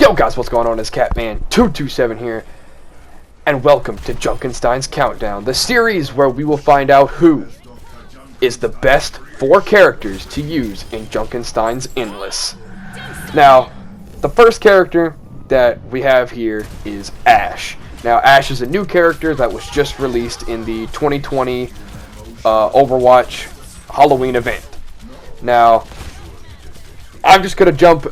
Yo guys, what's going on? It's CATMAN227 here, and welcome to Junkenstein's Countdown, the series where we will find out who is the best 4 characters to use in Junkenstein's Endless. Now, the first character that we have here is Ash. Now, Ash is a new character that was just released in the 2020 Overwatch Halloween event. Now, I'm just going to jump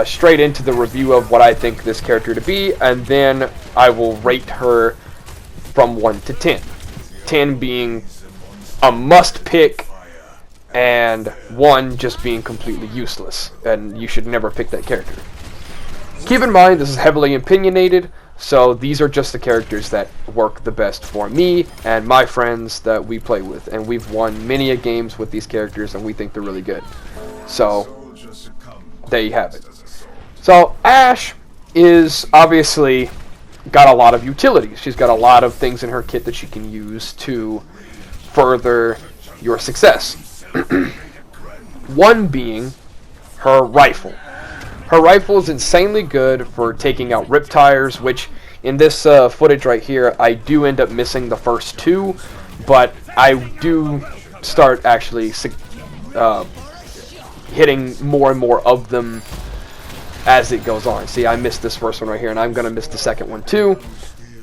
straight into the review of what I think this character to be, and then I will rate her from 1 to 10. 10 being a must pick, and 1 just being completely useless, and you should never pick that character. Keep in mind, this is heavily opinionated, so these are just the characters that work the best for me and my friends that we play with, and we've won many a games with these characters, and we think they're really good. So there you have it. So Ash is obviously got a lot of utilities. She's got a lot of things in her kit that she can use to further your success. One being her rifle. Her rifle is insanely good for taking out riptires, which in this footage right here, I do end up missing the first 2, but I do start actually hitting more and more of them as it goes on. See, I missed this first one right here, and I'm going to miss the second one too,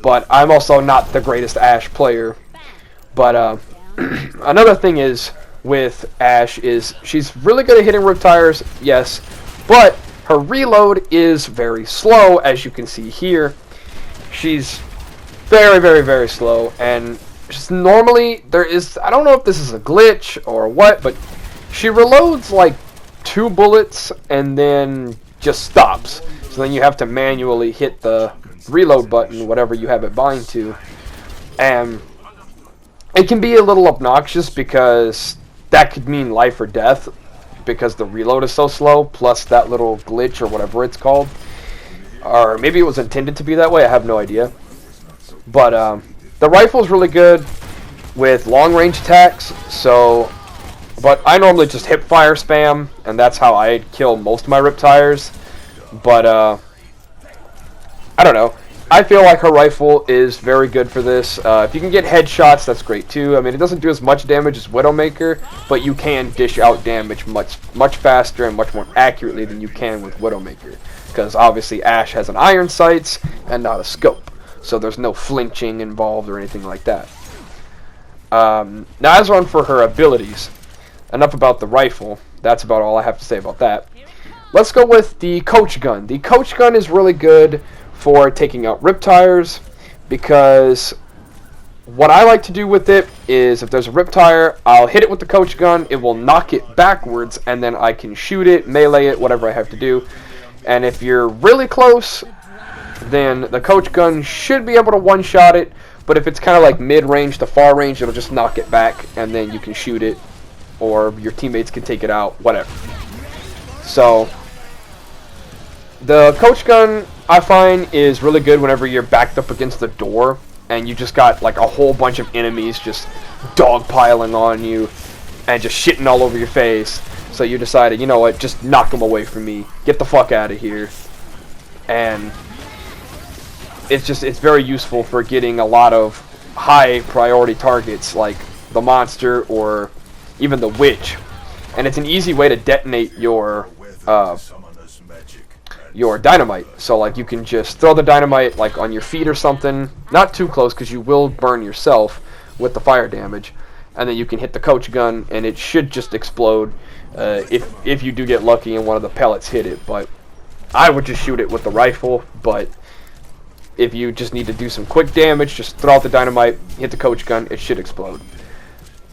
but I'm also not the greatest Ash player. But another thing is with Ash is she's really good at hitting riptires, yes, but her reload is very slow, as you can see here. She's very, very, very slow, and just normally there is, I don't know if this is a glitch or what, but she reloads like 2 bullets and then just stops. So then you have to manually hit the reload button, whatever you have it bind to. And it can be a little obnoxious because that could mean life or death because the reload is so slow, plus that little glitch or whatever it's called. Or maybe it was intended to be that way, I have no idea. But the rifle is really good with long range attacks, so but I normally just hip fire spam, and that's how I kill most of my riptires. But I don't know. I feel like her rifle is very good for this. If you can get headshots, that's great too. I mean, it doesn't do as much damage as Widowmaker, but you can dish out damage much faster and much more accurately than you can with Widowmaker. Because obviously Ash has an iron sights and not a scope, so there's no flinching involved or anything like that. Now as on for her abilities. Enough about the rifle. That's about all I have to say about that. Let's go with the coach gun. The coach gun is really good for taking out riptires, because what I like to do with it is if there's a riptire, I'll hit it with the coach gun, it will knock it backwards, and then I can shoot it, melee it, whatever I have to do. And if you're really close, then the coach gun should be able to one-shot it, but if it's kind of like mid-range to far range, it'll just knock it back, and then you can shoot it, or your teammates can take it out, whatever. So the coach gun, I find, is really good whenever you're backed up against the door and you just got like a whole bunch of enemies just dogpiling on you and just shitting all over your face. So you decided, you know what, just knock them away from me, get the fuck out of here. And it's very useful for getting a lot of high priority targets like the monster or even the witch, and it's an easy way to detonate your dynamite. So like you can just throw the dynamite like on your feet or something, not too close because you will burn yourself with the fire damage, and then you can hit the coach gun and it should just explode if you do get lucky and one of the pellets hit it. But I would just shoot it with the rifle, but if you just need to do some quick damage, just throw out the dynamite, hit the coach gun, it should explode.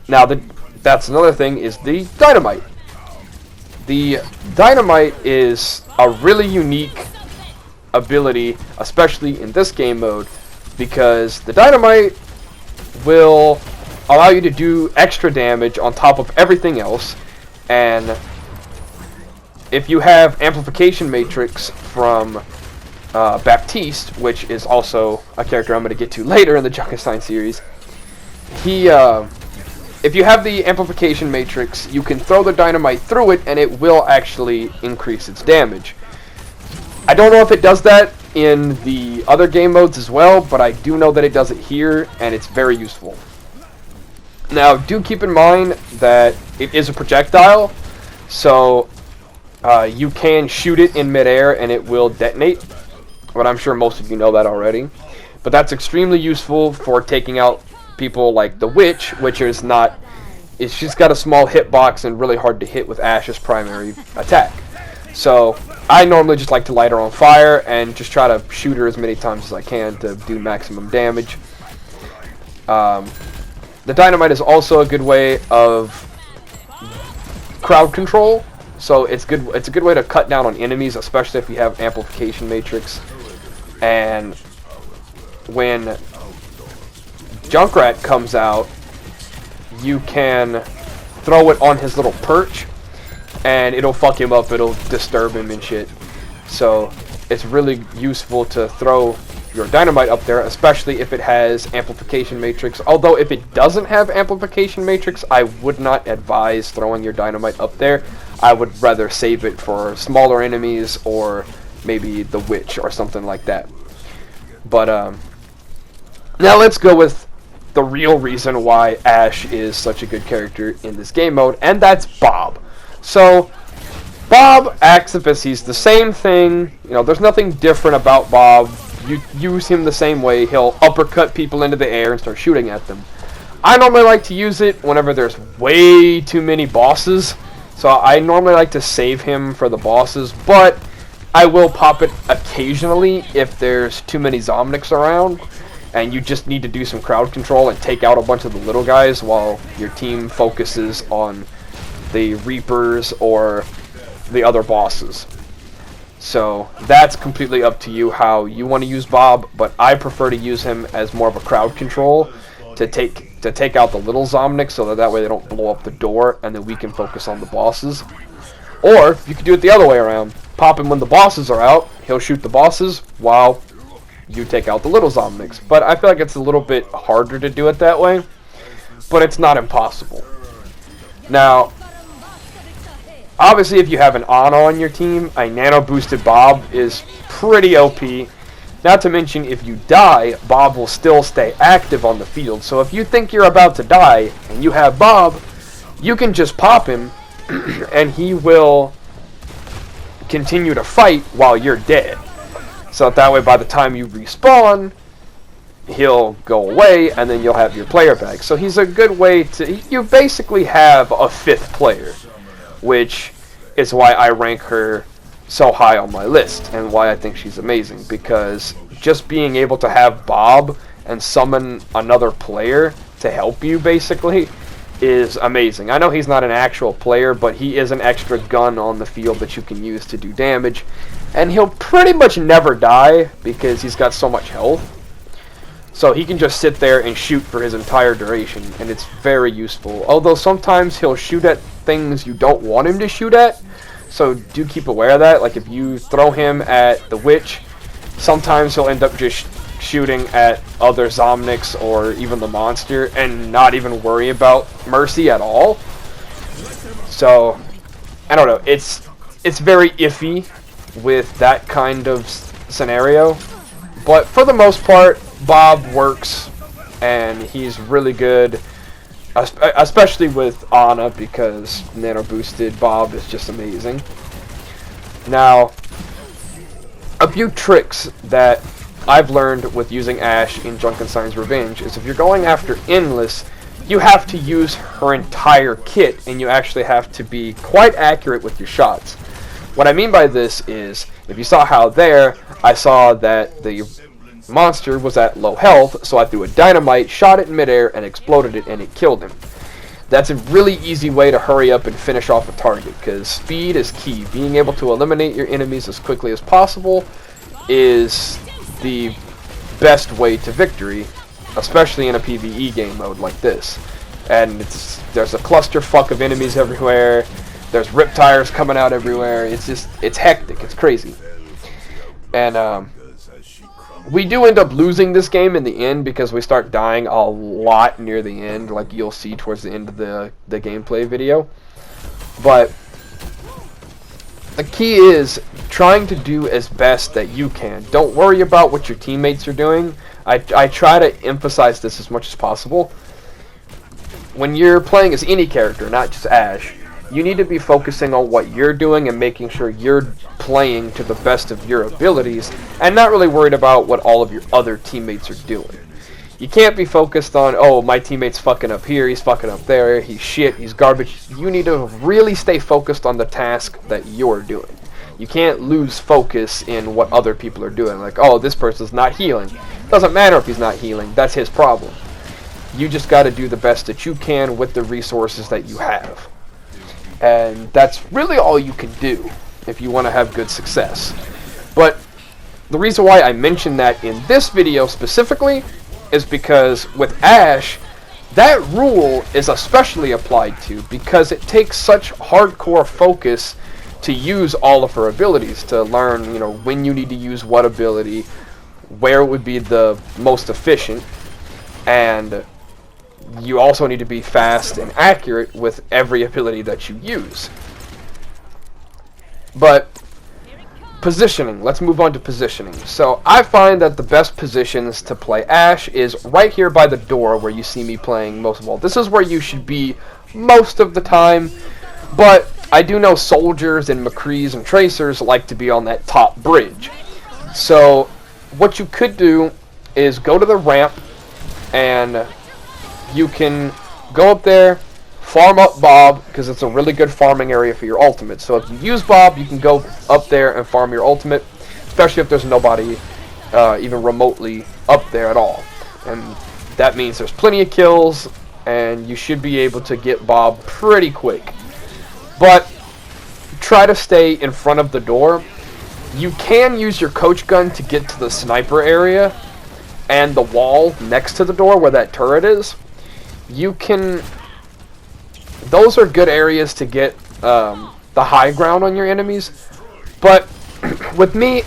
Now that's another thing, is the dynamite. The dynamite is a really unique ability, especially in this game mode, because the dynamite will allow you to do extra damage on top of everything else, and if you have amplification matrix from Baptiste, which is also a character I'm going to get to later in the Junkenstein series, if you have the amplification matrix, you can throw the dynamite through it and it will actually increase its damage. I don't know if it does that in the other game modes as well, but I do know that it does it here, and it's very useful. Now, do keep in mind that it is a projectile, so you can shoot it in midair and it will detonate, but I'm sure most of you know that already. But that's extremely useful for taking out people like the Witch, which is not... she's got a small hitbox and really hard to hit with Ash's primary attack. So, I normally just like to light her on fire and just try to shoot her as many times as I can to do maximum damage. The dynamite is also a good way of crowd control. So it's good. It's a good way to cut down on enemies, especially if you have amplification matrix. And when Junkrat comes out, you can throw it on his little perch, and it'll fuck him up. It'll disturb him and shit. So it's really useful to throw your dynamite up there, especially if it has amplification matrix. Although if it doesn't have amplification matrix, I would not advise throwing your dynamite up there. I would rather save it for smaller enemies or maybe the Witch or something like that. But now let's go with the real reason why Ash is such a good character in this game mode, and that's Bob. So Bob acts as if he's the same thing. You know, there's nothing different about Bob. You use him the same way. He'll uppercut people into the air and start shooting at them. I normally like to use it whenever there's way too many bosses. So I normally like to save him for the bosses, but I will pop it occasionally if there's too many Zomnics around and you just need to do some crowd control and take out a bunch of the little guys while your team focuses on the Reapers or the other bosses. So that's completely up to you how you want to use Bob, but I prefer to use him as more of a crowd control to take out the little Zomnics so that way they don't blow up the door and then we can focus on the bosses. Or you can do it the other way around. Pop him when the bosses are out, he'll shoot the bosses while you take out the little Zomnics. But I feel like it's a little bit harder to do it that way, but it's not impossible. Now, obviously, if you have an Ana on your team, a nano-boosted Bob is pretty OP. Not to mention, if you die, Bob will still stay active on the field. So if you think you're about to die, and you have Bob, you can just pop him, and he will continue to fight while you're dead. So that way, by the time you respawn, he'll go away, and then you'll have your player back. So he's a good way to... You basically have a fifth player, which is why I rank her so high on my list and why I think she's amazing, because just being able to have Bob and summon another player to help you basically is amazing. I know he's not an actual player, but he is an extra gun on the field that you can use to do damage, and he'll pretty much never die because he's got so much health. So he can just sit there and shoot for his entire duration, and it's very useful. Although sometimes he'll shoot at things you don't want him to shoot at, so do keep aware of that. Like if you throw him at the Witch, sometimes he'll end up just shooting at other Zomnics or even the monster and not even worry about Mercy at all. So, I don't know, it's very iffy with that kind of scenario, but for the most part, Bob works, and he's really good, especially with Ana, because Nano Boosted Bob is just amazing. Now, a few tricks that I've learned with using Ashe in Junkenstein's Revenge is if you're going after Endless, you have to use her entire kit, and you actually have to be quite accurate with your shots. What I mean by this is, if you saw how there, I saw that the monster was at low health, so I threw a dynamite, shot it in midair, and exploded it, and it killed him. That's a really easy way to hurry up and finish off a target, because speed is key. Being able to eliminate your enemies as quickly as possible is the best way to victory, especially in a PvE game mode like this. And there's a clusterfuck of enemies everywhere, there's riptires coming out everywhere, it's hectic, it's crazy. And we do end up losing this game in the end because we start dying a lot near the end, like you'll see towards the end of the gameplay video. But the key is trying to do as best that you can. Don't worry about what your teammates are doing. I try to emphasize this as much as possible. When you're playing as any character, not just Ash, you need to be focusing on what you're doing and making sure you're playing to the best of your abilities and not really worried about what all of your other teammates are doing. You can't be focused on, oh, my teammate's fucking up here, he's fucking up there, he's shit, he's garbage. You need to really stay focused on the task that you're doing. You can't lose focus in what other people are doing. Like, oh, this person's not healing. Doesn't matter if he's not healing, that's his problem. You just got to do the best that you can with the resources that you have. And that's really all you can do if you want to have good success. But the reason why I mentioned that in this video specifically is because with Ash, that rule is especially applied to because it takes such hardcore focus to use all of her abilities, to learn, you know, when you need to use what ability, where it would be the most efficient, and you also need to be fast and accurate with every ability that you use. But positioning, let's move on to positioning. So I find that the best positions to play Ash is right here by the door where you see me playing most of all. This is where you should be most of the time, but I do know soldiers and McCrees and Tracers like to be on that top bridge. So what you could do is go to the ramp and you can go up there, farm up Bob, because it's a really good farming area for your ultimate. So if you use Bob, you can go up there and farm your ultimate, especially if there's nobody even remotely up there at all. And that means there's plenty of kills, and you should be able to get Bob pretty quick. But try to stay in front of the door. You can use your coach gun to get to the sniper area and the wall next to the door where that turret is. You can... Those are good areas to get the high ground on your enemies. But with me,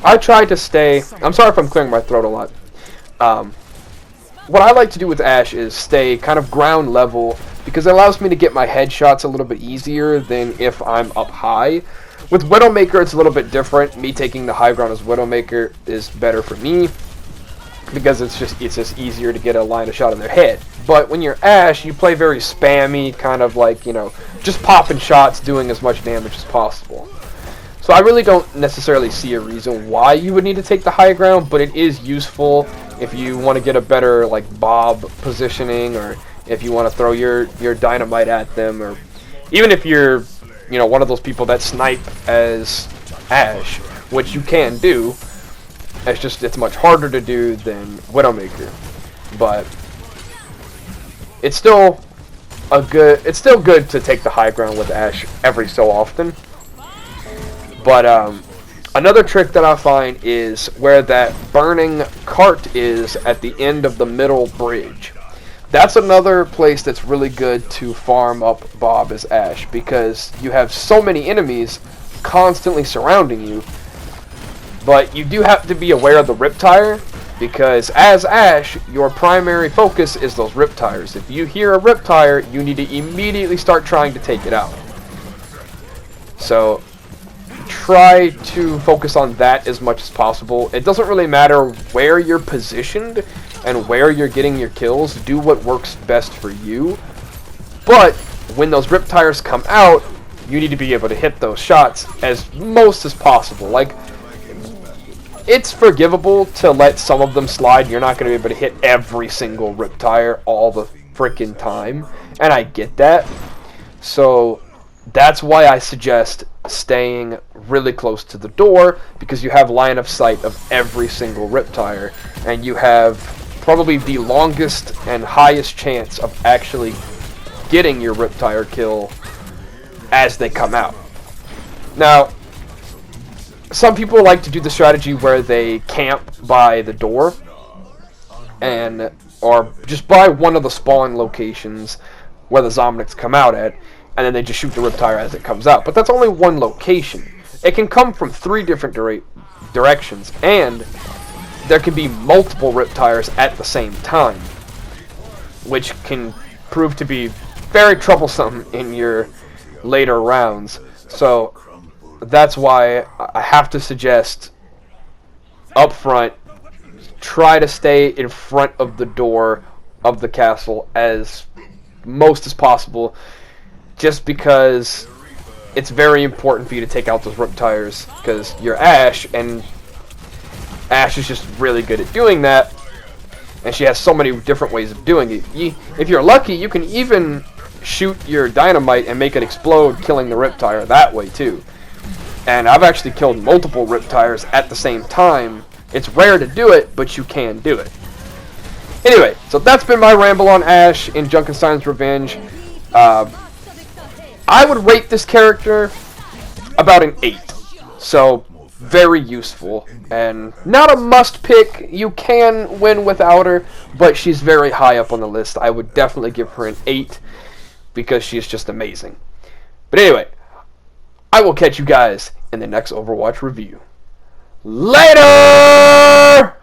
I try to stay... I'm sorry if I'm clearing my throat a lot. What I like to do with Ash is stay kind of ground level because it allows me to get my headshots a little bit easier than if I'm up high. With Widowmaker, it's a little bit different. Me taking the high ground as Widowmaker is better for me because it's just easier to get a line of shot in their head. But when you're Ash, you play very spammy, kind of like, you know, just popping shots, doing as much damage as possible. So I really don't necessarily see a reason why you would need to take the high ground, but it is useful if you want to get a better, like, Bob positioning, or if you want to throw your dynamite at them, or even if you're, you know, one of those people that snipe as Ash, which you can do. It's much harder to do than Widowmaker, but it's still good to take the high ground with Ash every so often. But another trick that I find is where that burning cart is at the end of the middle bridge. That's another place that's really good to farm up Bob as Ash, because you have so many enemies constantly surrounding you. But you do have to be aware of the Riptire, because as Ash, your primary focus is those Riptires. If you hear a Riptire, you need to immediately start trying to take it out. So try to focus on that as much as possible. It doesn't really matter where you're positioned and where you're getting your kills. Do what works best for you. But when those Riptires come out, you need to be able to hit those shots as most as possible. Like, it's forgivable to let some of them slide. You're not going to be able to hit every single Riptire all the freaking time, and I get that. So that's why I suggest staying really close to the door, because you have line of sight of every single Riptire, and you have probably the longest and highest chance of actually getting your Riptire kill as they come out. Now, some people like to do the strategy where they camp by the door, or just by one of the spawn locations where the Zomnics come out at, and then they just shoot the Riptire as it comes out. But that's only one location. It can come from 3 different directions, and there can be multiple Riptires at the same time, which can prove to be very troublesome in your later rounds. So that's why I have to suggest up front, try to stay in front of the door of the castle as most as possible, just because it's very important for you to take out those Riptires, because you're Ashe, and Ashe is just really good at doing that, and she has so many different ways of doing it. If you're lucky, you can even shoot your dynamite and make it explode, killing the Riptire that way too. And I've actually killed multiple Riptires at the same time. It's rare to do it, but you can do it. Anyway, so that's been my ramble on Ashe in Junkenstein's Revenge. I would rate this character about an 8. So, very useful. And not a must pick. You can win without her, but she's very high up on the list. I would definitely give her an 8 because she's just amazing. But anyway, I will catch you guys in the next Overwatch review. Later!